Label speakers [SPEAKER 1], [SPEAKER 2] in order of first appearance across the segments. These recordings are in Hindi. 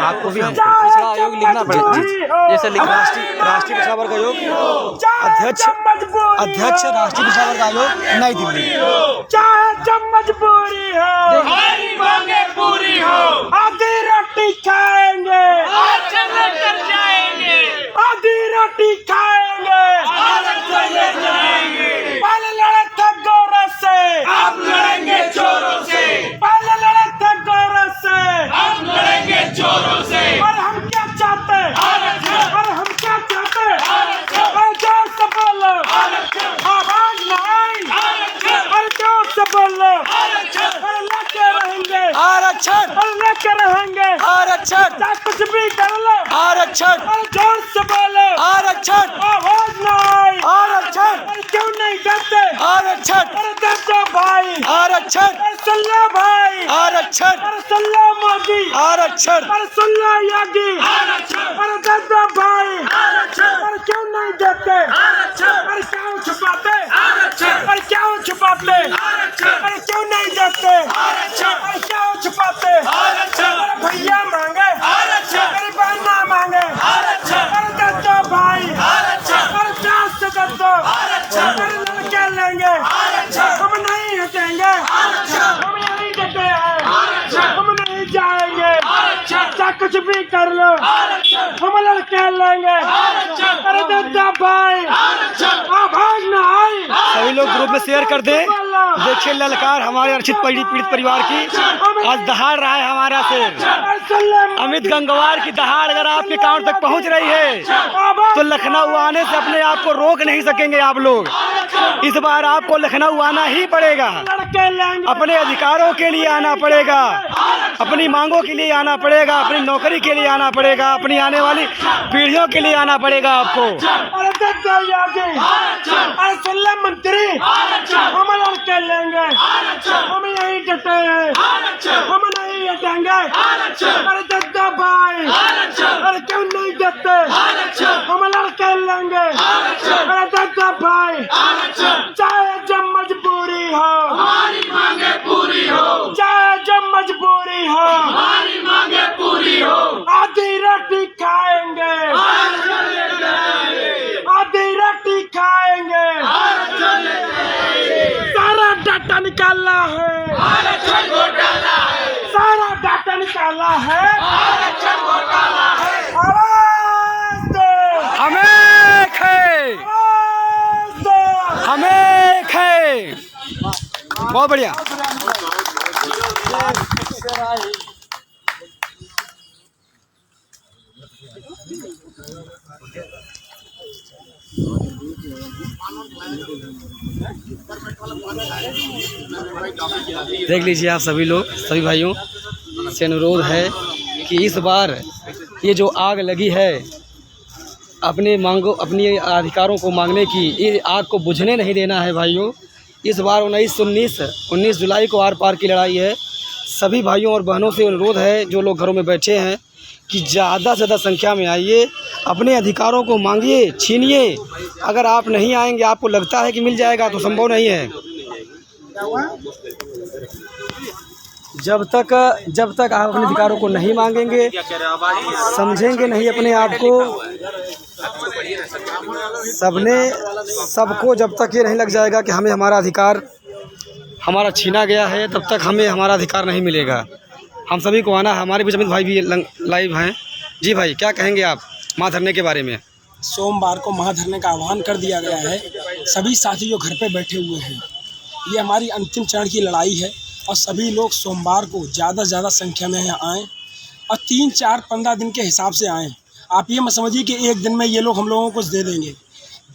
[SPEAKER 1] आपको भी पिछड़ा आयोग लिखना पड़ेगा, जैसे राष्ट्रीय पिछड़ा वर्ग आयोग अध्यक्ष राष्ट्रीय पिछड़ा वर्ग आयोग नई दिल्ली।
[SPEAKER 2] चाहे जब मजबूरी हो हमारी मांगे पूरी हो, आधी रोटी खाएंगे कर जाएंगे, आधी रोटी खाएंगे जाएंगे। पहले लड़े थे गौरव से, अब लड़ेंगे चोरों से, पहले लड़े थे गौरव से, अब लड़ेंगे चोरों से। और हम क्या चाहते, और हम क्या चाहते, और जोर से बोलो आवाज न आई, और जोर से बोलो और लेके रहेंगे
[SPEAKER 1] आरक्षण,
[SPEAKER 2] और लेके रहेंगे
[SPEAKER 1] आरक्षण,
[SPEAKER 2] चाहे कुछ भी कर लो
[SPEAKER 1] आरक्षण,
[SPEAKER 2] और जोर से बोलो
[SPEAKER 1] आरक्षण,
[SPEAKER 2] आवाज न आई,
[SPEAKER 1] आरक्षण,
[SPEAKER 2] और क्यों नहीं डरते,
[SPEAKER 1] आरक्षण,
[SPEAKER 2] और डरते भाई,
[SPEAKER 1] आरक्षण,
[SPEAKER 2] और सुन लो भाई,
[SPEAKER 1] आरक्षण,
[SPEAKER 2] और सुन लो मोदी,
[SPEAKER 1] आरक्षण,
[SPEAKER 2] और सुन लो योगी, और डरते भाई, और क्यों नहीं डरते, और क्यों छुपाते, और क्यों छुपाते, और क्यों नहीं डरते, और क्यों छुपाते, और भैया मांगे, मेरी बहना मांगे, और डरते भाई, और जान से डरते, और लड़के लेंगे, हम नहीं हटेंगे, हम यहीं डटे हैं, हम नहीं जाएंगे, चाहे कुछ भी कर लो, हम लड़के लेंगे, अरे डरते भाई, आवाज न आई।
[SPEAKER 1] सभी लोग ग्रुप में शेयर कर दें। देखिए ललकार हमारे आरक्षित पीड़ित परिवार की आज दहाड़ रहा है हमारा शेर। अमित गंगवार की दहाड़ अगर आपके अकाउंट तक पहुंच रही है तो लखनऊ आने से अपने आप को रोक नहीं सकेंगे आप लोग। इस बार आपको लखनऊ आना ही पड़ेगा, अपने अधिकारों के लिए आना पड़ेगा, अपनी मांगों के लिए आना पड़ेगा, अपनी नौकरी के लिए आना पड़ेगा, अपनी आने वाली पीढ़ियों के लिए आना पड़ेगा आपको।
[SPEAKER 2] अरे सुन ले मंत्री, हम लड़के लेंगे, हम यहीं डटे हैं, हम नहीं हटेंगे, अरे दद्दा भाई, अरे क्यों नहीं डरते, हम लड़के लेंगे, अरे दद्दा भाई, चाहे जब मजबूरी हो हमारी मांगे पूरी हो, चाहे जब मजबूरी हो हमारी मांगे पूरी हो, आधी रोटी खाएंगे, आधी रोटी खाएंगे, सारा डाटा निकालना है, सारा डाटा निकालना है, आवाज दो,
[SPEAKER 1] हमें खे,
[SPEAKER 2] आवाज दो,
[SPEAKER 1] हमें खे। बहुत बढ़िया। देख लीजिए आप सभी लोग, सभी भाइयों से अनुरोध है कि इस बार ये जो आग लगी है अपने अपने अधिकारों को मांगने की, ये आग को बुझने नहीं देना है भाइयों। इस बार 19 जुलाई को आर पार की लड़ाई है। सभी भाइयों और बहनों से अनुरोध है जो लोग घरों में बैठे हैं कि ज़्यादा से ज़्यादा संख्या में आइए, अपने अधिकारों को मांगिए, छीनिए। अगर आप नहीं आएंगे, आपको लगता है कि मिल जाएगा, तो संभव नहीं है। जब तक आप अपने अधिकारों को नहीं मांगेंगे, समझेंगे नहीं अपने आप को, सबको जब तक ये नहीं लग जाएगा कि हमें हमारा अधिकार हमारा छीना गया है, तब तक हमें हमारा अधिकार नहीं मिलेगा। हम सभी को आना। हमारे बीच अमित भाई भी लाइव हैं। जी भाई, क्या कहेंगे आप महाधरने के बारे में?
[SPEAKER 3] सोमवार को महाधरने का आह्वान कर दिया गया है। सभी साथी जो घर पे बैठे हुए हैं, ये हमारी अंतिम चरण की लड़ाई है और सभी लोग सोमवार को ज़्यादा से ज़्यादा संख्या में यहाँ आएँ और 3, 4, 15 दिन के हिसाब से आएँ। आप ये मत समझिए कि एक दिन में ये लोग हम लोगों को दे देंगे।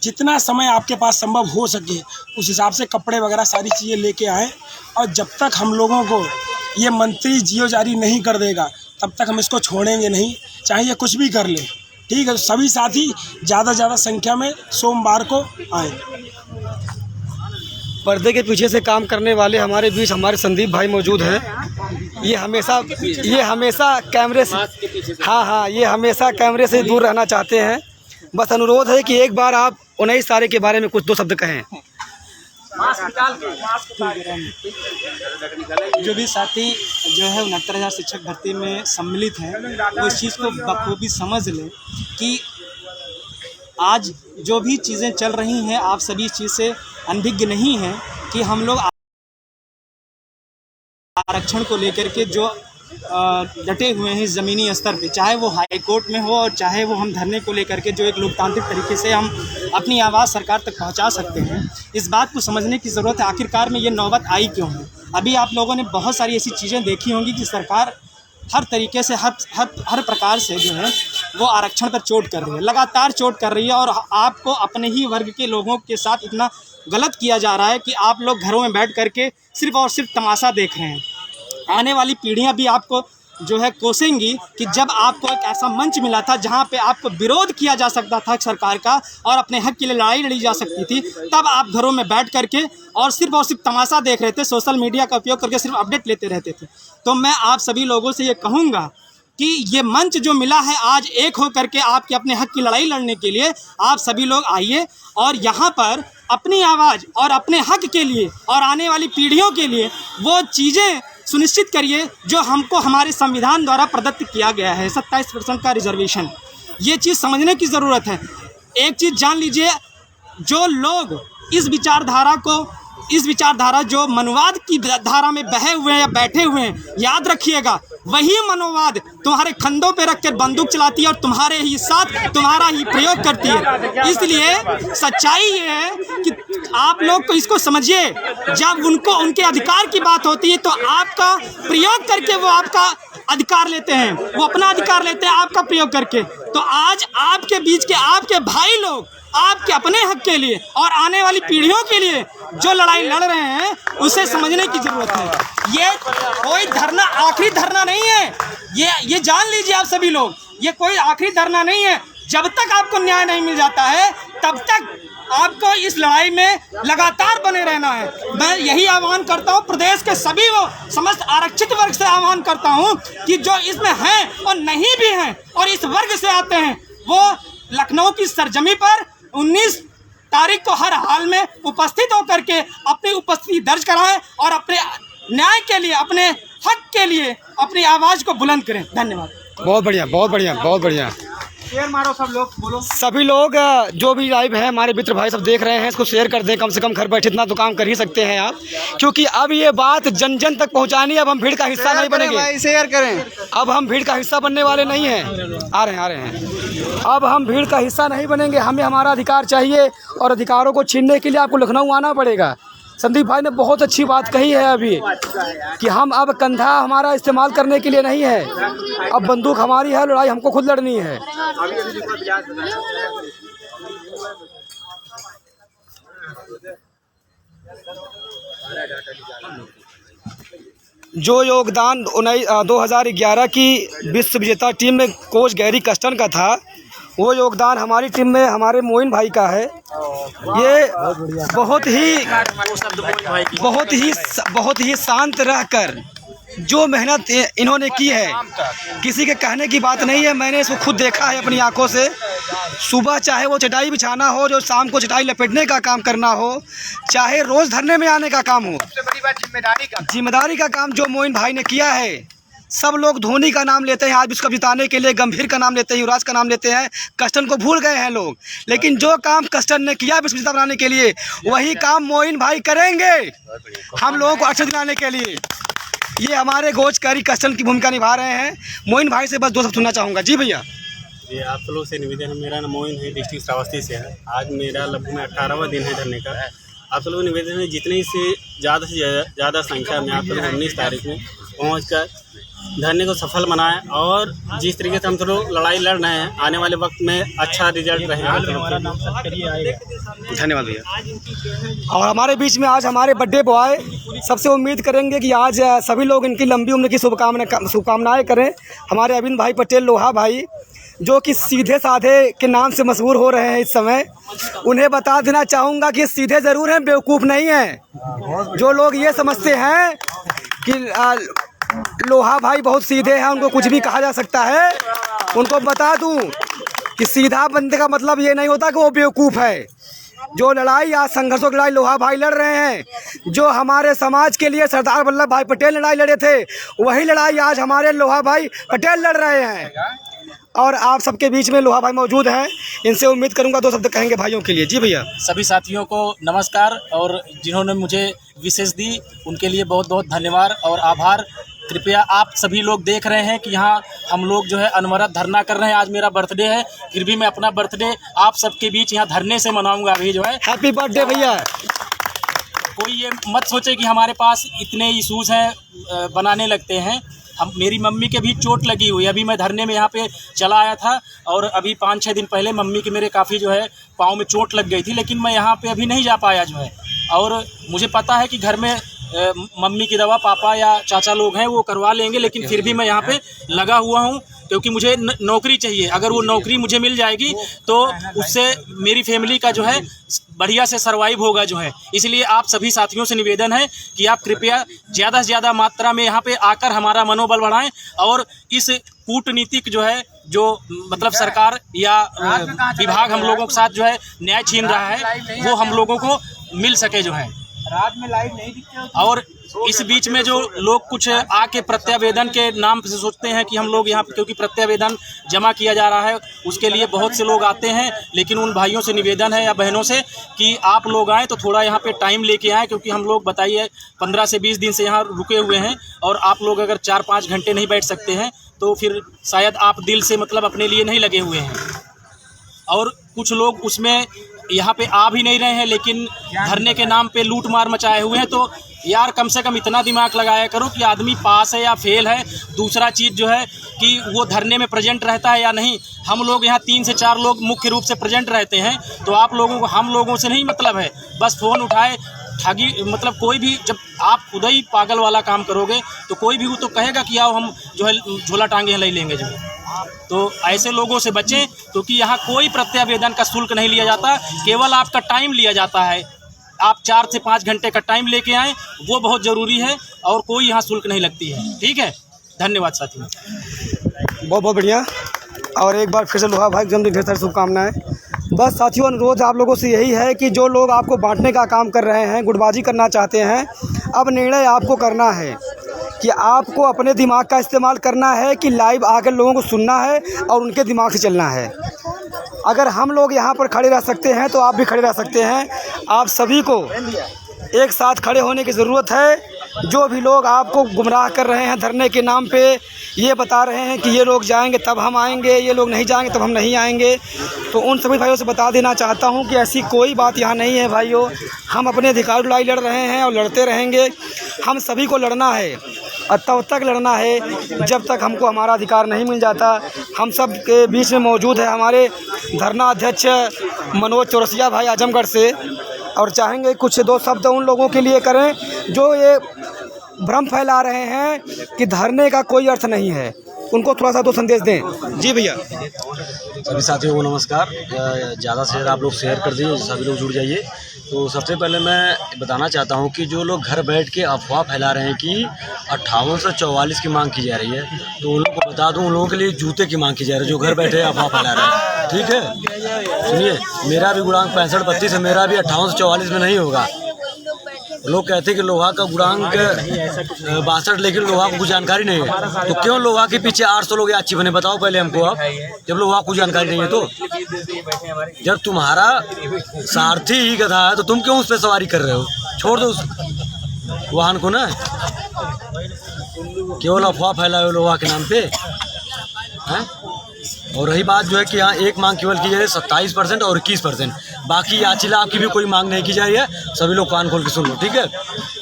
[SPEAKER 3] जितना समय आपके पास संभव हो सके उस हिसाब से कपड़े वगैरह सारी चीज़ें लेके आएँ। और जब तक हम लोगों को ये मंत्री जियो जारी नहीं कर देगा तब तक हम इसको छोड़ेंगे नहीं, चाहे ये कुछ भी कर ले। ठीक है, सभी साथी ज़्यादा से ज़्यादा संख्या में सोमवार को आएँ।
[SPEAKER 1] पर्दे के पीछे से काम करने वाले हमारे बीच हमारे संदीप भाई मौजूद हैं। ये हमेशा कैमरे से ये हमेशा कैमरे से दूर रहना चाहते हैं। बस अनुरोध है कि एक बार आप 19 तारीख के बारे में कुछ 2 शब्द कहें।
[SPEAKER 4] जो भी साथी जो है 69,000 शिक्षक भर्ती में सम्मिलित हैं वो इस चीज़ को बखूबी समझ लें कि आज जो भी चीज़ें चल रही हैं आप सभी इस चीज़ से अनभिज्ञ नहीं हैं कि हम लोग आरक्षण को लेकर के जो डटे हुए हैं ज़मीनी स्तर पे, चाहे वो हाई कोर्ट में हो और चाहे वो हम धरने को लेकर के जो एक लोकतांत्रिक तरीके से हम अपनी आवाज़ सरकार तक पहुंचा सकते हैं। इस बात को समझने की ज़रूरत है आखिरकार में ये नौबत आई क्यों है। अभी आप लोगों ने बहुत सारी ऐसी चीज़ें देखी होंगी कि सरकार हर तरीके से हर प्रकार से जो है वो आरक्षण पर चोट कर रही है, लगातार चोट कर रही है। और आपको अपने ही वर्ग के लोगों के साथ इतना गलत किया जा रहा है कि आप लोग घरों में बैठ करके सिर्फ़ और सिर्फ तमाशा देख रहे हैं। आने वाली पीढ़ियां भी आपको जो है कोसेंगी कि जब आपको एक ऐसा मंच मिला था जहां पे आपको विरोध किया जा सकता था सरकार का और अपने हक के लिए लड़ाई लड़ी जा सकती थी, तब आप घरों में बैठ करके और सिर्फ तमाशा देख रहे थे, सोशल मीडिया का उपयोग करके सिर्फ अपडेट लेते रहते थे। तो मैं आप सभी लोगों से ये कहूँगा कि ये मंच जो मिला है आज एक हो करके आपके अपने हक की लड़ाई लड़ने के लिए, आप सभी लोग आइए और यहाँ पर अपनी आवाज़ और अपने हक के लिए और आने वाली पीढ़ियों के लिए वो चीज़ें सुनिश्चित करिए जो हमको हमारे संविधान द्वारा प्रदत्त किया गया है, 27% का रिजर्वेशन। ये चीज़ समझने की ज़रूरत है। एक चीज़ जान लीजिए, जो लोग इस विचारधारा जो मनोवाद की धारा में बहे हुए हैं या बैठे हुए हैं, याद रखिएगा वही मनोवाद तुम्हारे कंधों पे रख कर बंदूक चलाती है और तुम्हारे ही साथ तुम्हारा ही प्रयोग करती है। इसलिए सच्चाई ये है कि आप लोग को इसको समझिए, जब उनको उनके अधिकार की बात होती है तो आपका प्रयोग करके वो आपका अधिकार लेते हैं, वो अपना अधिकार लेते हैं आपका प्रयोग करके। तो आज आपके बीच के आपके भाई लोग आपके अपने हक के लिए और आने वाली पीढ़ियों के लिए जो लड़ाई लड़ रहे हैं उसे समझने की ज़रूरत है। ये कोई धरना आखिरी धरना नहीं है, ये जान लीजिए आप सभी लोग, ये कोई आखिरी धरना नहीं है। जब तक आपको न्याय नहीं मिल जाता है तब तक आपको इस लड़ाई में लगातार बने रहना है। मैं यही आह्वान करता हूँ प्रदेश के सभी वो समस्त आरक्षित वर्ग से आह्वान करता हूँ कि जो इसमें हैं और नहीं भी हैं और इस वर्ग से आते हैं, वो लखनऊ की सरजमी पर 19 तारीख को हर हाल में उपस्थित होकर के अपनी उपस्थिति दर्ज कराएं और अपने न्याय के लिए, अपने हक के लिए अपनी आवाज़ को बुलंद करें। धन्यवाद।
[SPEAKER 1] बहुत बढ़िया, बहुत बढ़िया, बहुत बढ़िया।
[SPEAKER 4] शेयर मारो सब लोग, बोलो।
[SPEAKER 1] सभी लोग जो भी लाइव है, हमारे मित्र भाई सब देख रहे हैं, इसको शेयर कर दें। कम से कम घर बैठे इतना तो काम कर ही सकते हैं आप, क्योंकि अब ये बात जन जन तक पहुंचानी है। अब हम भीड़ का हिस्सा नहीं बनेंगे,
[SPEAKER 4] शेयर करें।
[SPEAKER 1] अब हम भीड़ का हिस्सा बनने वाले नहीं हैं। आ रहे हैं। अब हम भीड़ का हिस्सा नहीं बनेंगे। हमें हमारा अधिकार चाहिए और अधिकारों को छीनने के लिए आपको लखनऊ आना पड़ेगा। संदीप भाई ने बहुत अच्छी बात कही है अभी कि हम अब कंधा हमारा इस्तेमाल करने के लिए नहीं है, अब बंदूक हमारी है, लड़ाई हमको खुद लड़नी है। जो योगदान 2011 की विश्व विजेता टीम में कोच गैरी कस्टन का था, वो योगदान हमारी टीम में हमारे मोइन भाई का है। ये बहुत ही शांत रहकर जो मेहनत इन्होंने की है, किसी के कहने की बात नहीं है। मैंने इसको खुद देखा है अपनी आंखों से। सुबह चाहे वो चटाई बिछाना हो, जो शाम को चटाई लपेटने का काम करना हो, चाहे रोज़ धरने में आने का काम हो, सबसे बड़ी बात जिम्मेदारी का काम जो मोइन भाई ने किया है। सब लोग धोनी का नाम लेते हैं आज विश्व कप जिताने के लिए, गंभीर का नाम लेते हैं, युवराज का नाम लेते हैं, कस्टन को भूल गए हैं लोग। लेकिन जो काम कस्टन ने किया विश्व विजेता बनाने के लिए, वही काम मोइन भाई करेंगे हम लोगों को अक्षर दिलाने के लिए। ये हमारे कोच गैरी कस्टन की भूमिका निभा रहे हैं। मोइन भाई से बस 2 शब्द सुनना चाहूँगा। जी भैया।
[SPEAKER 5] जी, आप सब लोग से निवेदन है, मेरा नाम मोइन है, डिस्ट्रिक्ट श्रावस्ती से है। आज मेरा लगभग में 18वां दिन है धरने का। आप सब लोग निवेदन है, जितने से ज़्यादा संख्या में आप लोग 19 तारीख में पहुँच कर धरने को सफल बनाएं और जिस तरीके से हम सब लोग लड़ाई लड़ रहे हैं, आने वाले वक्त में अच्छा रिजल्ट रहेगा।
[SPEAKER 1] धन्यवाद भैया। और हमारे बीच में आज हमारे बर्थडे बॉय, सबसे उम्मीद करेंगे कि आज सभी लोग इनकी लंबी उम्र की शुभकामनाएं करें। हमारे अरविंद भाई पटेल लोहा भाई, जो कि सीधे साधे के नाम से मशहूर हो रहे हैं इस समय, उन्हें बता देना चाहूँगा कि सीधे ज़रूर हैं, बेवकूफ़ नहीं हैं। जो लोग ये समझते हैं कि लोहा भाई बहुत सीधे हैं, उनको कुछ भी कहा जा सकता है, उनको बता दूं कि सीधा बंदे का मतलब ये नहीं होता कि वो बेवकूफ़ है। जो लड़ाई आज संघर्षों की लड़ाई लोहा भाई लड़ रहे हैं, जो हमारे समाज के लिए सरदार वल्लभ भाई पटेल लड़ाई लड़े थे, वही लड़ाई आज हमारे लोहा भाई पटेल लड़ रहे हैं। और आप सबके बीच में लोहा भाई मौजूद हैं, इनसे उम्मीद करूंगा 2 शब्द कहेंगे भाइयों के लिए। जी भैया।
[SPEAKER 4] सभी साथियों को नमस्कार, और जिन्होंने मुझे विशेष दी उनके लिए बहुत बहुत धन्यवाद और आभार। कृपया आप सभी लोग देख रहे हैं कि यहाँ हम लोग जो है अनवरत धरना कर रहे हैं। आज मेरा बर्थडे है, फिर भी मैं अपना बर्थडे आप सबके बीच यहाँ धरने से मनाऊंगा। अभी जो है
[SPEAKER 1] हैप्पी बर्थडे भैया।
[SPEAKER 4] कोई ये मत सोचे कि हमारे पास इतने इशूज़ हैं बनाने लगते हैं। मेरी मम्मी के भी चोट लगी हुई है। अभी मैं धरने में यहाँ पे चला आया था और अभी 5-6 दिन पहले मम्मी के मेरे काफ़ी जो है पाँव में चोट लग गई थी, लेकिन मैं यहाँ पे अभी नहीं जा पाया जो है। और मुझे पता है कि घर में मम्मी की दवा पापा या चाचा लोग हैं वो करवा लेंगे, लेकिन फिर भी मैं यहाँ पे लगा हुआ हूँ क्योंकि मुझे नौकरी चाहिए। अगर वो नौकरी मुझे मिल जाएगी तो उससे मेरी फैमिली का जो है बढ़िया से सर्वाइव होगा जो है। इसलिए आप सभी साथियों से निवेदन है कि आप कृपया ज़्यादा से ज़्यादा मात्रा में यहाँ पे आकर हमारा मनोबल बढ़ाएं और इस कूटनीतिक जो है जो मतलब सरकार या विभाग हम लोगों के साथ जो है न्याय छीन रहा है वो हम लोगों को मिल सके जो है। रात में लाइट नहीं दिखती। और इस बीच में जो लोग कुछ आके प्रत्यावेदन के नाम से सोचते हैं कि हम लोग यहाँ क्योंकि प्रत्यावेदन जमा किया जा रहा है उसके लिए बहुत से लोग आते हैं, लेकिन उन भाइयों से निवेदन है या बहनों से कि आप लोग आएँ तो थोड़ा यहाँ पे टाइम लेके आएँ, क्योंकि हम लोग बताइए 15 से 20 दिन से यहाँ रुके हुए हैं और आप लोग अगर 4-5 घंटे नहीं बैठ सकते हैं तो फिर शायद आप दिल से मतलब अपने लिए नहीं लगे हुए हैं। और कुछ लोग उसमें यहाँ पे आ भी नहीं रहे हैं, लेकिन धरने के नाम पे लूट मार मचाए हुए हैं। तो यार कम से कम इतना दिमाग लगाया करो कि आदमी पास है या फेल है। दूसरा चीज़ जो है कि वो धरने में प्रेजेंट रहता है या नहीं। हम लोग यहाँ 3 से 4 लोग मुख्य रूप से प्रेजेंट रहते हैं, तो आप लोगों को हम लोगों से नहीं मतलब है। बस फ़ोन उठाए ठगी मतलब कोई भी, जब आप खुद ही पागल वाला काम करोगे तो कोई भी वो तो कहेगा कि आओ हम जो है झोला टांगे ले लेंगे जो है। तो ऐसे लोगों से बचें, क्योंकि यहाँ कोई प्रत्यावेदन का शुल्क नहीं लिया जाता, केवल आपका टाइम लिया जाता है। आप 4 से 5 घंटे का टाइम लेके आएँ, वो बहुत ज़रूरी है और कोई यहाँ शुल्क नहीं लगती है। ठीक है, धन्यवाद साथियों।
[SPEAKER 1] बहुत बहुत बढ़िया। और एक बार फिर से लोहा भाई जन्मदिन ढेर सारी शुभकामनाएं। बस साथियों, अनुरोध आप लोगों से यही है कि जो लोग आपको बांटने का काम कर रहे हैं, गुटबाजी करना चाहते हैं, अब निर्णय आपको करना है कि आपको अपने दिमाग का इस्तेमाल करना है कि लाइव आकर लोगों को सुनना है और उनके दिमाग से चलना है। अगर हम लोग यहाँ पर खड़े रह सकते हैं तो आप भी खड़े रह सकते हैं। आप सभी को एक साथ खड़े होने की ज़रूरत है। जो भी लोग आपको गुमराह कर रहे हैं धरने के नाम पे, ये बता रहे हैं कि ये लोग जाएंगे तब हम आएंगे, ये लोग नहीं जाएंगे तब हम नहीं आएंगे, तो उन सभी भाइयों से बता देना चाहता हूं कि ऐसी कोई बात यहाँ नहीं है भाइयों। हम अपने अधिकार लड़ाई लड़ रहे हैं और लड़ते रहेंगे। हम सभी को लड़ना है और तब तक लड़ना है जब तक हमको हमारा अधिकार नहीं मिल जाता। हम सब के बीच में मौजूद है हमारे धरना अध्यक्ष मनोज चौरसिया भाई आजमगढ़ से, और चाहेंगे कुछ 2 शब्द उन लोगों के लिए करें जो ये भ्रम फैला रहे हैं कि धरने का कोई अर्थ नहीं है। उनको थोड़ा सा 2 संदेश दें। जी भैया।
[SPEAKER 6] सभी साथियों को नमस्कार। ज़्यादा से ज़्यादा आप लोग शेयर कर दीजिए, सभी लोग जुड़ जाइए। तो सबसे पहले मैं बताना चाहता हूं कि जो लोग घर बैठ के अफवाह फैला रहे हैं कि 5844 की मांग की जा रही है, तो उन लोगों को बता दूं, उन लोगों के लिए जूते की मांग की जा रही है जो घर बैठे अफवाह फैला रहे हैं। ठीक है, सुनिए, मेरा भी गुणांक 65-32 है, मेरा भी 5844 में नहीं होगा। लोग कहते हैं कि लोहा का गुणांक 62, लेकिन लोहा को कुछ जानकारी नहीं है। तो क्यों लोहा के पीछे 800 लोग अच्छी बने, बताओ पहले हमको आप। जब लोहा को जानकारी नहीं है तो जब तुम्हारा सारथी ही गधा है तो तुम क्यों उस पर सवारी कर रहे हो? छोड़ दो उस वाहन को ना। केवल अफवाह फैलाए हो लोहा के नाम पे हैं। और रही बात जो है कि यहाँ एक मांग केवल की जा रही है 27% और 21%, बाकी याचिला आपकी भी कोई मांग नहीं की जा रही है। सभी लोग कान खोल के सुन लो, ठीक है।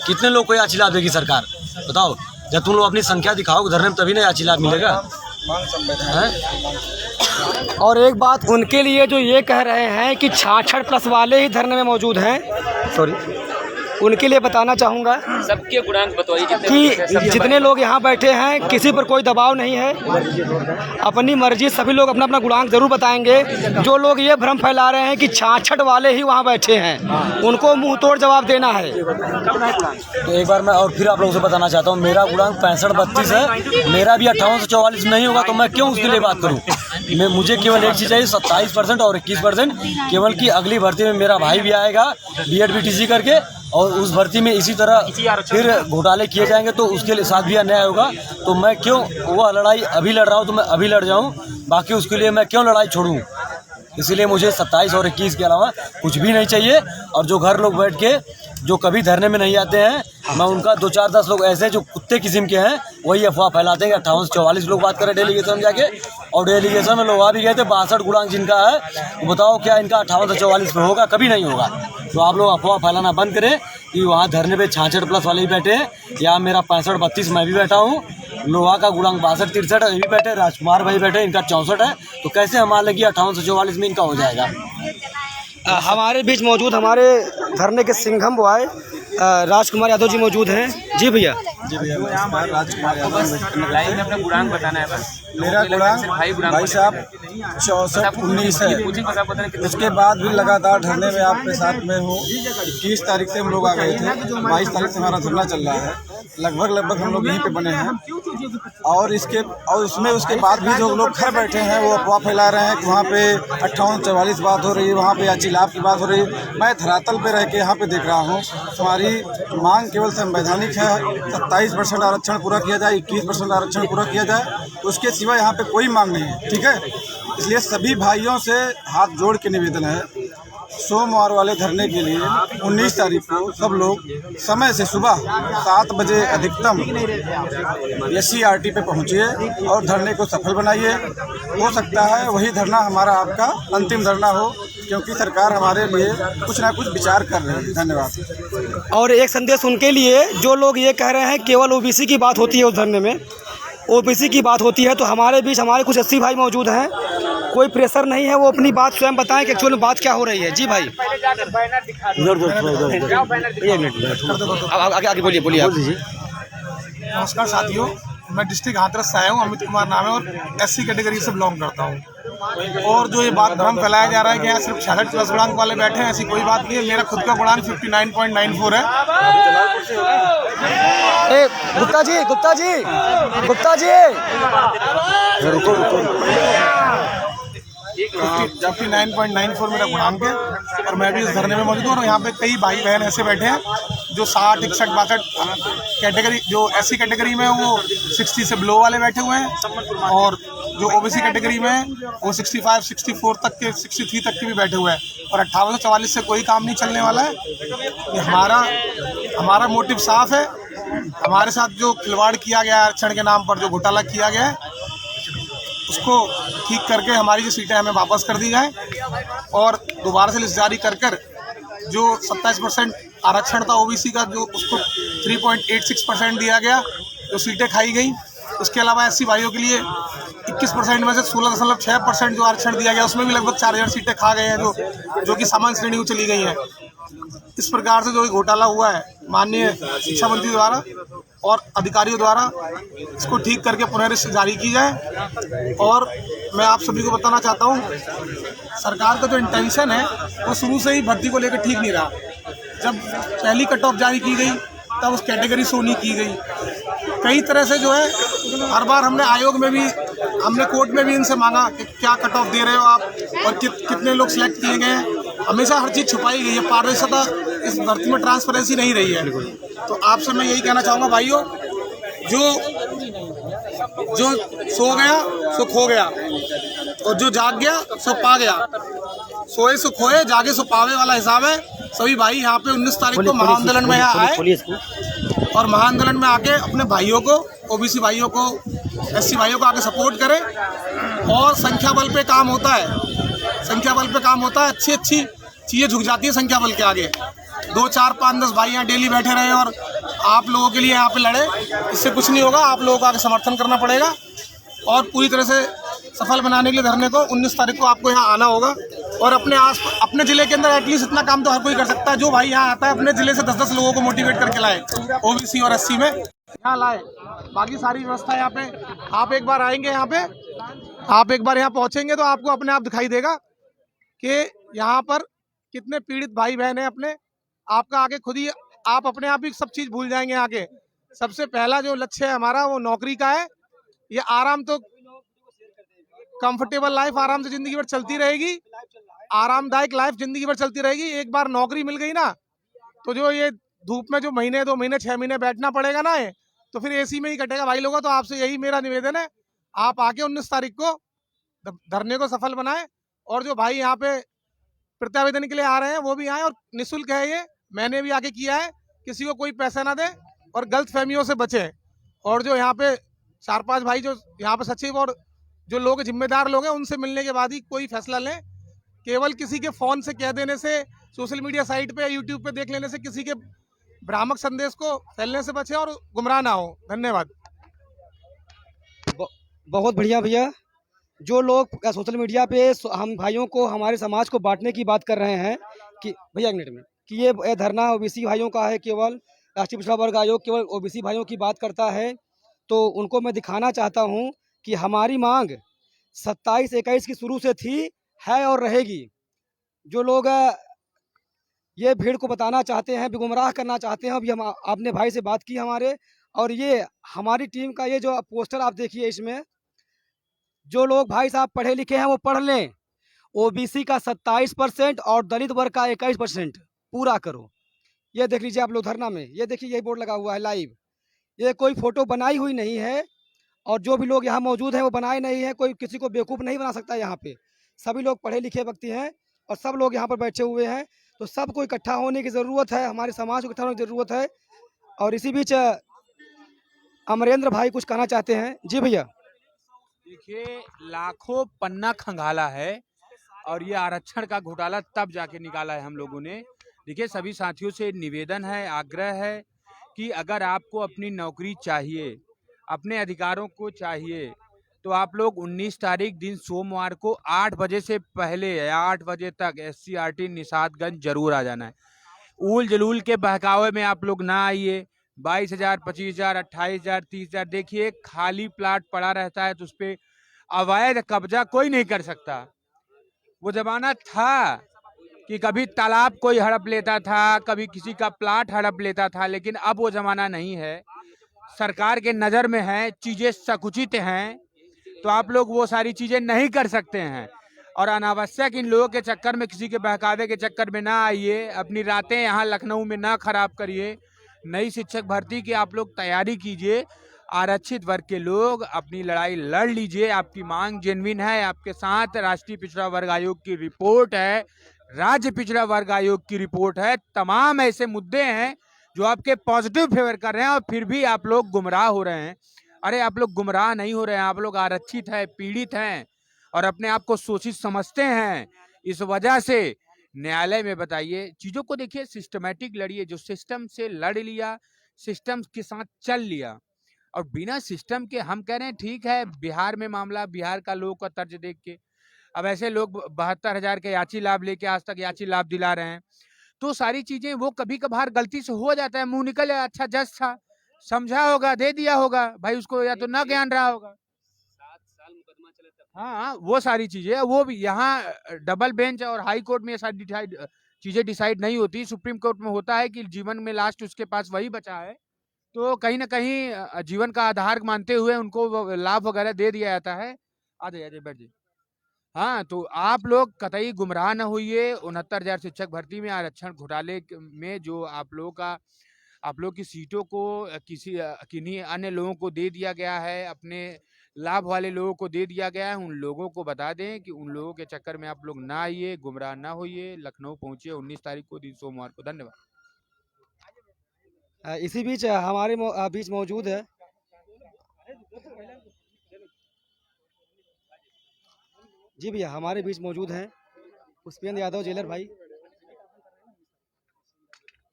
[SPEAKER 6] कितने लोग को याचिला देगी सरकार, बताओ? जब तुम लोग अपनी संख्या दिखाओगे धरने में तभी ना याचिला मिलेगा।
[SPEAKER 1] और एक बात उनके लिए जो ये कह रहे हैं कि 66+ वाले ही धरने में मौजूद हैं, सॉरी, उनके लिए बताना चाहूँगा
[SPEAKER 7] सबके गुणांक बताइए
[SPEAKER 1] कि जितने लोग यहाँ बैठे हैं किसी पर कोई दबाव नहीं है, अपनी मर्जी सभी लोग अपना अपना गुणांक जरूर बताएंगे। जो लोग ये भ्रम फैला रहे हैं कि 66 वाले ही वहाँ बैठे हैं, उनको मुंह तोड़ जवाब देना है।
[SPEAKER 6] तो एक बार मैं और फिर आप लोगों से बताना चाहता हूँ, मेरा गुणांक 65-32 है, मेरा भी 5844 नहीं होगा, तो मैं क्यों उसके लिए बात करूँ? मुझे केवल एक चीज़ चाहिए, 27% और 21%, केवल कि अगली भर्ती में मेरा भाई भी आएगा BEd BTC करके, और उस भर्ती में इसी तरह फिर घोटाले किए जाएंगे तो उसके साथ भी अन्याय होगा। तो मैं क्यों वह लड़ाई अभी लड़ रहा हूँ, तो मैं अभी लड़ जाऊँ, बाकी उसके लिए मैं क्यों लड़ाई छोड़ूँ। इसीलिए मुझे 27 और 21 के अलावा कुछ भी नहीं चाहिए। और जो घर लोग बैठ के जो कभी धरने में नहीं आते हैं, मैं उनका 2 4 10 लोग ऐसे जो कुत्ते किस्म के हैं वही अफवाह फैलाते हैं कि 58 से 44 लोग बात करें डेलीगेशन में जाके, और डेलीगेशन में लोग आ भी गए थे 62 गुणांक जिनका है, तो बताओ क्या इनका 58 से 44 में होगा? कभी नहीं होगा। तो आप लोग अफवाह फैलाना बंद करें कि वहाँ धरने पे 66+ वाले भी बैठे हैं, या मेरा 65 32 मैं भी बैठा हूँ, लोहा का गुणांक 62 63 ये भी बैठे, राजकुमार भाई बैठे इनका 64 है, तो कैसे हम मान लें कि 58 से 44 में इनका हो जाएगा।
[SPEAKER 1] हमारे बीच मौजूद हमारे धरने के सिंघम बॉय राजकुमार यादव जी मौजूद हैं। जी भैया।
[SPEAKER 7] जी भैया, नमस्कार। राजकुमार यादव। लाइन अपना गुणांक बताना है बस। मेरा गुणांक भाई साहब 64-19 है। उसके बाद भी लगातार धरने में आपके साथ में हूँ। 21 तारीख से हम लोग आ गए थे, 22 तारीख से हमारा धरना चल रहा है। लगभग हम लोग यहीं पे बने हैं, और उसमें उसके बाद भी जो लोग घर बैठे हैं वो अफवाह फैला रहे हैं कि वहाँ पे 58-44 बात हो रही है, वहाँ पे याचिलाप की बात हो रही है। मैं धरातल पे रह के यहाँ पे देख रहा हूँ, हमारी मांग केवल संवैधानिक है, 27% आरक्षण पूरा किया जाए, 21% आरक्षण पूरा किया जाए, उसके सिवा यहाँ पे कोई मांग नहीं है। ठीक है, इसलिए सभी भाइयों से हाथ जोड़ के निवेदन है, सोमवार वाले धरने के लिए 19 तारीख को सब लोग समय से सुबह 7 बजे अधिकतम SCRT पे पहुँचिए और धरने को सफल बनाइए। हो सकता है वही धरना हमारा आपका अंतिम धरना हो, क्योंकि सरकार हमारे लिए कुछ ना कुछ विचार कर रही है। धन्यवाद।
[SPEAKER 1] और एक संदेश उनके लिए जो लोग ये कह रहे हैं केवल OBC की बात होती है उस धरने में, OBC की बात होती है, तो हमारे बीच हमारे कुछ SC भाई मौजूद हैं, कोई प्रेशर नहीं है, वो अपनी बात स्वयं बताएं कि एक्चुअल में बात क्या हो रही है। जी भाई। आगे बोलिए आप।
[SPEAKER 8] नमस्कार साथियों, मैं डिस्ट्रिक्ट हाथरस से आया हूँ, अमित कुमार नाम है, और SC कैटेगरी से बिलोंग करता हूँ। और जो ये बात भ्रम फैलाया जा रहा है कि यहाँ सिर्फ 66+ गुणांक वाले बैठे हैं, ऐसी कोई बात नहीं है। मेरा खुद का गुणांक 59.94 है।
[SPEAKER 1] गुप्ता जी रुको
[SPEAKER 8] 59.94 मेरा गुणांक है, और मैं भी इस धरने में मौजूद हूँ। और यहाँ पे कई भाई बहन ऐसे बैठे हैं जो 60 61 62 कैटेगरी, जो SC कैटेगरी में वो 60 से बिलो वाले बैठे हुए हैं, और जो OBC कैटेगरी में वो 65 64 तक के 63 तक के भी बैठे हुए हैं। और 58 से 44 से कोई काम नहीं चलने वाला है। ये हमारा मोटिव साफ है। हमारे साथ जो खिलवाड़ किया गया आरक्षण के नाम पर, जो घोटाला किया गया है, उसको ठीक करके हमारी जो सीटें हमें वापस कर दी जाए, और दोबारा से लिस्ट जारी कर जो 27% आरक्षण था OBC का, जो उसको 3.86% दिया गया, जो सीटें खाई गई। उसके अलावा SC भाइयों के लिए 21% में से 16.6% जो आरक्षण दिया गया, उसमें भी लगभग 4000 सीटें खा गए हैं, जो कि सामान्य श्रेणी में चली गई हैं। इस प्रकार से जो घोटाला हुआ है माननीय शिक्षा मंत्री द्वारा और अधिकारियों द्वारा, इसको ठीक करके पुनर्लिस्ट जारी की जाए। और मैं आप सभी को बताना चाहता हूँ, सरकार का जो इंटेंशन है वो शुरू से ही भर्ती को लेकर ठीक नहीं रहा। जब पहली कट ऑफ जारी की गई तब उस कैटेगरी से नहीं की गई। कई तरह से जो है हर बार हमने आयोग में भी, हमने कोर्ट में भी इनसे मांगा कि क्या कट ऑफ दे रहे हो आप, और कितने लोग सिलेक्ट किए गए हैं। हमेशा हर चीज़ छुपाई गई है, पारदर्शिता इस भर्ती में ट्रांसपेरेंसी नहीं रही है। तो आपसे मैं यही कहना चाहूँगा भाइयों, जो सो गया सो खो गया, और जो जाग गया सो पा गया। सोए सो खोए, जागे सो पावे वाला हिसाब है। सभी भाई यहाँ पे 19 तारीख को महाआंदोलन में यहाँ आए, और महाआंदोलन में आके अपने भाइयों को, OBC भाइयों को, SC भाइयों को आके सपोर्ट करें। और संख्या बल पे काम होता है, संख्या बल पे काम होता है। अच्छी चीज़ें झुक जाती है संख्या बल के आगे। 2 4 5 10 भाई यहाँ डेली बैठे रहे और आप लोगों के लिए यहाँ पे लड़े, इससे कुछ नहीं होगा। आप लोगों को आगे समर्थन करना पड़ेगा, और पूरी तरह से सफल बनाने के लिए धरने को 19 तारीख को आपको यहाँ आना होगा। और अपने ज़िले के अंदर एटलीस्ट इतना काम तो हर कोई कर सकता है। जो भाई यहाँ आता है अपने ज़िले से 10-10 लोगों को मोटिवेट करके लाए, OBC और SC में यहाँ लाए। बाकी सारी व्यवस्था यहाँ पे, आप एक बार आएंगे यहाँ पे, आप एक बार यहाँ पहुँचेंगे तो आपको अपने आप दिखाई देगा कि यहाँ पर कितने पीड़ित भाई बहन हैं अपने। आपका आगे खुद ही आप अपने आप ही सब चीज़ भूल जाएंगे। आगे सबसे पहला जो लक्ष्य है हमारा वो नौकरी का है। ये आराम तो कंफर्टेबल लाइफ आराम से जिंदगी भर चलती रहेगी, आरामदायक लाइफ जिंदगी भर चलती रहेगी। एक बार नौकरी मिल गई ना, तो जो ये धूप में जो महीने 2 महीने 6 महीने बैठना पड़ेगा ना, ये तो फिर एसी में ही कटेगा भाई लोगों। तो आपसे यही मेरा निवेदन है, आप आके 19 तारीख को धरने को सफल बनाएं, और जो भाई यहाँ पे प्रत्यावेदन के लिए आ रहे हैं वो भी आए, और निःशुल्क है ये, मैंने भी आके किया है, किसी को कोई पैसा ना दे और गलत फहमियों से बचे। और जो यहाँ पे 4-5 भाई जो यहाँ पे सचिव और जो लोग जिम्मेदार लोग हैं, उनसे मिलने के बाद ही कोई फैसला लें। केवल किसी के फोन से कह देने से, सोशल मीडिया साइट पे, यूट्यूब पे देख लेने से किसी के भ्रामक संदेश को फैलने से बचे और गुमराह ना हो। धन्यवाद।
[SPEAKER 1] बहुत बढ़िया भैया। जो लोग सोशल मीडिया पे हम भाइयों को, हमारे समाज को बांटने की बात कर रहे हैं कि भैया एक मिनट में, कि ये धरना ओबीसी भाइयों का है, केवल राष्ट्रीय पिछड़ा वर्ग आयोग केवल ओबीसी भाइयों की बात करता है, तो उनको मैं दिखाना चाहता हूं कि हमारी मांग 27-21 की शुरू से थी, है और रहेगी। जो लोग ये भीड़ को बताना चाहते हैं, गुमराह करना चाहते हैं, अभी हम आपने भाई से बात की हमारे, और ये हमारी टीम का ये जो पोस्टर आप देखिए, इसमें जो लोग भाई साहब पढ़े लिखे हैं वो पढ़ लें। ओबीसी का 27% और दलित वर्ग का 21% पूरा करो। ये देख लीजिए आप लोग धरना में, ये देखिए यही बोर्ड लगा हुआ है लाइव। ये कोई फोटो बनाई हुई नहीं है, और जो भी लोग यहाँ मौजूद हैं वो बनाए नहीं है। कोई किसी को बेवकूफ़ नहीं बना सकता। यहाँ पे सभी लोग पढ़े लिखे व्यक्ति हैं और सब लोग यहाँ पर बैठे हुए हैं, तो सबको इकट्ठा होने की ज़रूरत है, हमारे समाज को इकट्ठा होने की ज़रूरत है। और इसी बीच अमरेंद्र भाई कुछ कहना चाहते हैं। जी भैया।
[SPEAKER 9] देखिए, लाखों पन्ना खंगाला है और ये आरक्षण का घोटाला तब जाके निकाला है हम लोगों ने। देखिए, सभी साथियों से निवेदन है, आग्रह है कि अगर आपको अपनी नौकरी चाहिए, अपने अधिकारों को चाहिए, तो आप लोग 19 तारीख दिन सोमवार को 8 बजे से पहले या 8 बजे तक SCRT निषादगंज जरूर आ जाना है। ऊल जलूल के बहकावे में आप लोग ना आइए। 22,000, 25,000, 28,000, 30,000, देखिए खाली प्लाट पड़ा रहता है तो उस पर अवैध कब्जा कोई नहीं कर सकता। वो जमाना था कि कभी तालाब कोई हड़प लेता था, कभी किसी का प्लाट हड़प लेता था, लेकिन अब वो जमाना नहीं है। सरकार के नज़र में है, चीज़ें संकुचित हैं, तो आप लोग वो सारी चीज़ें नहीं कर सकते हैं। और अनावश्यक इन लोगों के चक्कर में, किसी के बहकावे के चक्कर में ना आइए, अपनी रातें यहाँ लखनऊ में ना खराब करिए। नई शिक्षक भर्ती की आप लोग तैयारी कीजिए। आरक्षित वर्ग के लोग अपनी लड़ाई लड़ लीजिए, आपकी मांग जेन्युइन है। आपके साथ राष्ट्रीय पिछड़ा वर्ग आयोग की रिपोर्ट है, राज्य पिछड़ा वर्ग आयोग की रिपोर्ट है, तमाम ऐसे मुद्दे हैं जो आपके पॉजिटिव फेवर कर रहे हैं, और फिर भी आप लोग गुमराह हो रहे हैं। अरे आप लोग गुमराह नहीं हो रहे हैं, आप लोग आरक्षित हैं, पीड़ित हैं और अपने आप को शोषित समझते हैं। इस वजह से न्यायालय में बताइए, चीजों को देखिए, सिस्टमैटिक लड़िए। जो सिस्टम से लड़ लिया, सिस्टम के साथ चल लिया, और बिना सिस्टम के हम कह रहे हैं ठीक है, बिहार में मामला, बिहार का लोगों का तर्ज देख के अब ऐसे लोग 72,000 के याची लाभ लेके आज तक याची लाभ दिला रहे हैं। तो सारी चीजें वो कभी कभार गलती से हो जाता है, मुंह निकल जाए, अच्छा जज था, समझा होगा, दे दिया होगा भाई उसको, या तो ना ज्ञान रहा होगा। 7 साल मुकदमा चला। हाँ, वो सारी चीजें, वो भी यहाँ डबल बेंच और हाई कोर्ट में ये सारी चीजें डिसाइड नहीं होती। सुप्रीम कोर्ट में होता है कि जीवन में लास्ट उसके पास वही बचा है, तो कहीं ना कहीं जीवन का आधार मानते हुए उनको लाभ वगैरह दे दिया जाता है। आ जाइए, बैठ जाइए। हाँ, तो आप लोग कतई गुमराह न होइए। 69,000 शिक्षक भर्ती में आरक्षण घोटाले में जो आप लोग की सीटों को किन्हीं अन्य लोगों को दे दिया गया है, अपने लाभ वाले लोगों को दे दिया गया है, उन लोगों को बता दें कि उन लोगों के चक्कर में आप लोग ना आइए, गुमराह ना होइए। लखनऊ पहुंचिए 19 तारीख को, दिन सोमवार को। धन्यवाद।
[SPEAKER 1] इसी बीच हमारे बीच मौजूद है जी भैया, हमारे बीच मौजूद हैं पुष्पेंद्र यादव जेलर भाई।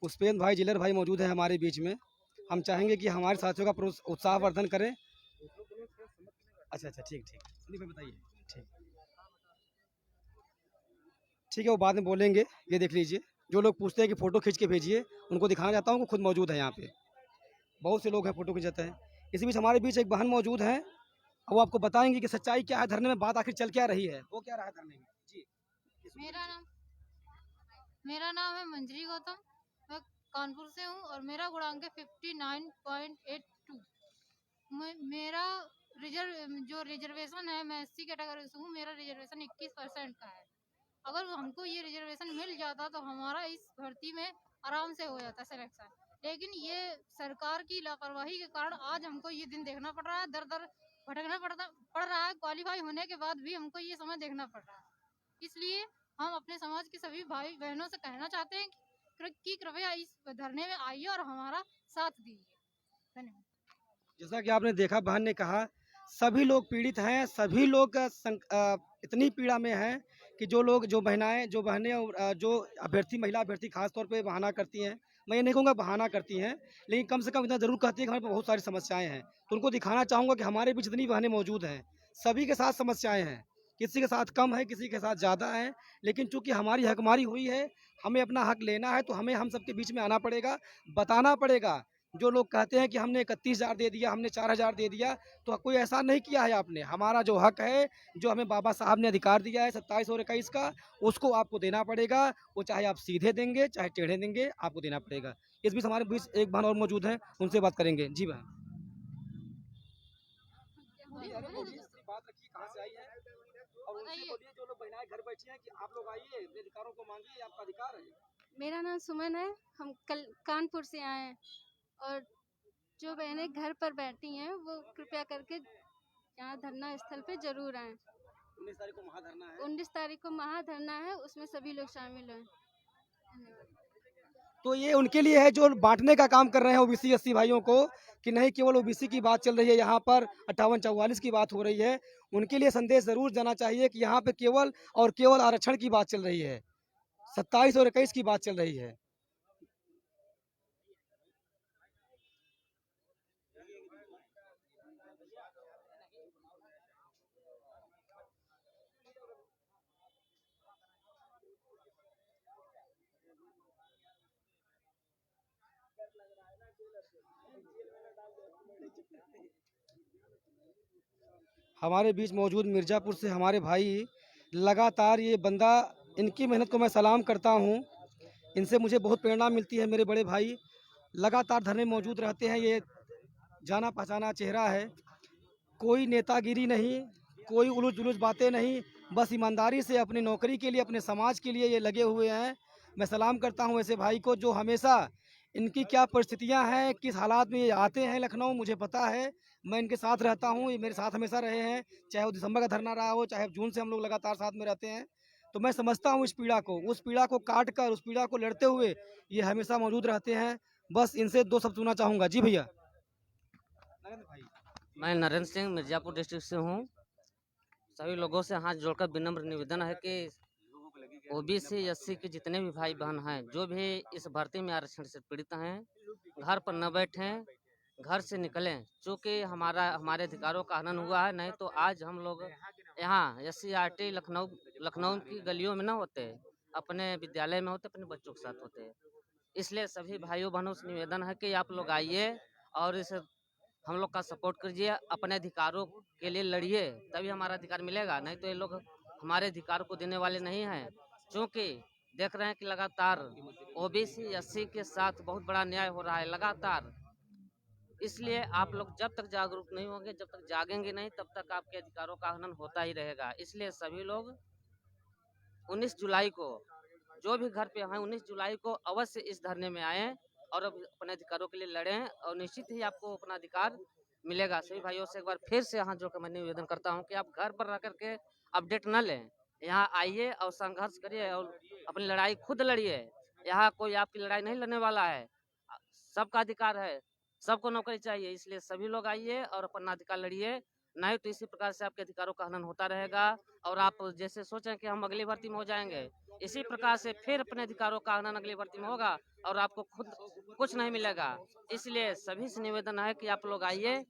[SPEAKER 1] पुष्पेंद्र भाई जेलर भाई मौजूद है हमारे बीच में। हम चाहेंगे कि हमारे साथियों का उत्साहवर्धन करें। अच्छा, ठीक बताइए। ठीक है, वो बाद में बोलेंगे। ये देख लीजिए, जो लोग पूछते हैं कि फ़ोटो खींच के भेजिए, उनको दिखाना चाहता हूँ कि खुद मौजूद है यहाँ पे। बहुत से लोग हैं फ़ोटो खिंचाते हैं। इसी बीच हमारे बीच एक बहन मौजूद हैं, वो आपको बताएंगे कि सच्चाई क्या है, धरने में बात आखिर चल क्या रही है, वो क्या रहा है धरने में। जी,
[SPEAKER 10] मेरा नाम है मंजरी गौतम, मैं कानपुर से हूँ और मेरा गुणांक है 59.82। मेरा जो रिजर्वेशन है, मैं SC कैटेगरी से हूँ, मेरा रिजर्वेशन 21% का है। अगर हमको ये रिजर्वेशन मिल जाता तो हमारा इस भर्ती में आराम से हो जाता सिलेक्शन, लेकिन ये सरकार की लापरवाही के कारण आज हमको ये दिन देखना पड़ रहा है, दर दर भटकना पड़ रहा है। क्वालिफाई होने के बाद भी हमको ये समय देखना पड़ रहा है। इसलिए हम अपने समाज के सभी भाई बहनों से कहना चाहते हैं कि कृपया इस धरने में आइए और हमारा साथ दीजिए। धन्यवाद।
[SPEAKER 1] जैसा कि आपने देखा, बहन ने कहा सभी लोग पीड़ित हैं, सभी लोग इतनी पीड़ा में हैं कि जो बहनें और जो महिला अभ्यर्थी खास तौर पे बहाना करती हैं, मैं ये नहीं कहूँगा बहाना करती हैं, लेकिन कम से कम इतना ज़रूर कहती है कि हमारे पास बहुत सारी समस्याएं हैं। तो उनको दिखाना चाहूँगा कि हमारे बीच जितनी बहनें मौजूद हैं, सभी के साथ समस्याएं हैं, किसी के साथ कम है, किसी के साथ ज़्यादा है, लेकिन चूंकि हमारी हकमारी हुई है, हमें अपना हक लेना है, तो हमें हम सबके बीच में आना पड़ेगा, बताना पड़ेगा। जो लोग कहते हैं कि हमने 31,000 दे दिया, हमने 4,000 दे दिया, तो कोई ऐसा नहीं किया है आपने। हमारा जो हक है, जो हमें बाबा साहब ने अधिकार दिया है 27 और 21 का, उसको आपको देना पड़ेगा। वो चाहे आप सीधे देंगे, चाहे टेढ़े देंगे, आपको देना पड़ेगा। इस बीच हमारे बीच एक बहन और मौजूद है, उनसे बात करेंगे। जी बहन, बात रखिए, कहाँ से आई है और उनसे बोलिए जो लोग महिलाएं घर बैठी हैं कि आप लोग आइए, अपने अधिकारों को मांगिए, आपका अधिकार है।
[SPEAKER 11] मेरा नाम सुमन है, हम कल कानपुर से आए हैं और जो बहनें घर पर बैठी हैं वो कृपया करके यहाँ धरना स्थल पे जरूर आएं।
[SPEAKER 1] 19 तारीख को महाधरना है।
[SPEAKER 11] 19 तारीख को महाधरना है, उसमें सभी लोग शामिल हैं।
[SPEAKER 1] तो ये उनके लिए है जो बांटने का काम कर रहे हैं OBC SC भाइयों को, कि नहीं केवल OBC की बात चल रही है, यहाँ पर 58-44 की बात हो रही है। उनके लिए संदेश जरूर जाना चाहिए कि यहाँ पे केवल और केवल आरक्षण की बात चल रही है, 27 और 21 की बात चल रही है। हमारे बीच मौजूद मिर्ज़ापुर से हमारे भाई, लगातार ये बंदा, इनकी मेहनत को मैं सलाम करता हूँ, इनसे मुझे बहुत प्रेरणा मिलती है। मेरे बड़े भाई लगातार धरने में मौजूद रहते हैं, ये जाना पहचाना चेहरा है, कोई नेतागिरी नहीं, कोई उलझ जुलूझ बातें नहीं, बस ईमानदारी से अपनी नौकरी के लिए, अपने समाज के लिए ये लगे हुए हैं। मैं सलाम करता हूँ ऐसे भाई को, जो हमेशा, इनकी क्या परिस्थितियां हैं, किस हालात में ये आते हैं लखनऊ, मुझे पता है, मैं इनके साथ रहता हूँ, ये मेरे साथ हमेशा रहे हैं, चाहे वो दिसंबर का धरना रहा हो, चाहे जून से हम लोग लगातार साथ में रहते हैं। तो मैं समझता हूँ इस पीड़ा को, उस पीड़ा को काट कर, उस पीड़ा को लड़ते हुए ये हमेशा मौजूद रहते हैं। बस इनसे 2 शब्द सुनना चाहूँगा। जी भैया।
[SPEAKER 12] मैं नरेंद्र सिंह मिर्ज़ापुर डिस्ट्रिक्ट से हूँ। सभी लोगों से हाथ जोड़कर विनम्र निवेदन है कि OBC SC के जितने भी भाई बहन हैं, जो भी इस भर्ती में आरक्षण से पीड़ित हैं, घर पर न बैठें, घर से निकलें, चूँकि हमारे अधिकारों का हनन हुआ है। नहीं तो आज हम लोग यहाँ SC/RT लखनऊ की गलियों में न होते, अपने विद्यालय में होते, अपने बच्चों के साथ होते। इसलिए सभी भाइयों बहनों से निवेदन है कि आप लोग आइए और इस हम लोग का सपोर्ट कीजिए, अपने अधिकारों के लिए लड़िए, तभी हमारा अधिकार मिलेगा। नहीं तो ये लोग हमारे अधिकार को देने वाले नहीं हैं, क्योंकि देख रहे हैं कि लगातार OBC SC के साथ बहुत बड़ा न्याय हो रहा है लगातार। इसलिए आप लोग जब तक जागरूक नहीं होंगे, जब तक जागेंगे नहीं, तब तक आपके अधिकारों का हनन होता ही रहेगा। इसलिए सभी लोग 19 जुलाई को, जो भी घर पे हैं, 19 जुलाई को अवश्य इस धरने में आएँ और अपने अधिकारों के लिए लड़ें, और निश्चित ही आपको अपना अधिकार मिलेगा। सभी भाइयों से एक बार फिर से हाथ जोड़कर मैं निवेदन करता हूं कि आप घर पर रह करके अपडेट न लें, यहाँ आइए और संघर्ष करिए और अपनी लड़ाई खुद लड़िए। यहाँ कोई आपकी लड़ाई नहीं लड़ने वाला है, सबका अधिकार है, सबको नौकरी चाहिए। इसलिए सभी लोग आइए और अपना अधिकार लड़िए, नहीं तो इसी प्रकार से आपके अधिकारों का हनन होता रहेगा। और आप जैसे सोचें कि हम अगली भर्ती में हो जाएंगे, इसी प्रकार से फिर अपने अधिकारों का हनन अगली भर्ती में होगा और आपको खुद कुछ नहीं मिलेगा। इसलिए सभी से निवेदन है कि आप लोग आइए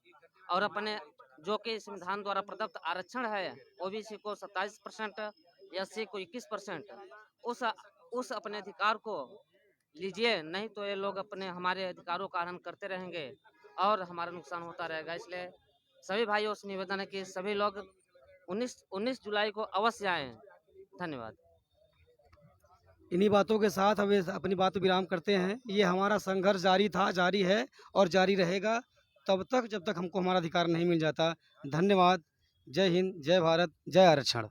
[SPEAKER 12] और अपने जो कि संविधान द्वारा प्रदत्त आरक्षण है, OBC को 27%, SC को 21%, उस अपने अधिकार को लीजिए। नहीं तो ये लोग हमारे अधिकारों का हनन करते रहेंगे और हमारा नुकसान होता रहेगा। इसलिए सभी भाइयों से निवेदन है कि सभी लोग 19 जुलाई को अवश्य आएँ। धन्यवाद।
[SPEAKER 1] इन्हीं बातों के साथ हम अपनी बात विराम करते हैं। ये हमारा संघर्ष जारी था, जारी है और जारी रहेगा। तब तक जब तक हमको हमारा अधिकार नहीं मिल जाता। धन्यवाद। जय हिंद, जय भारत, जय आरक्षण।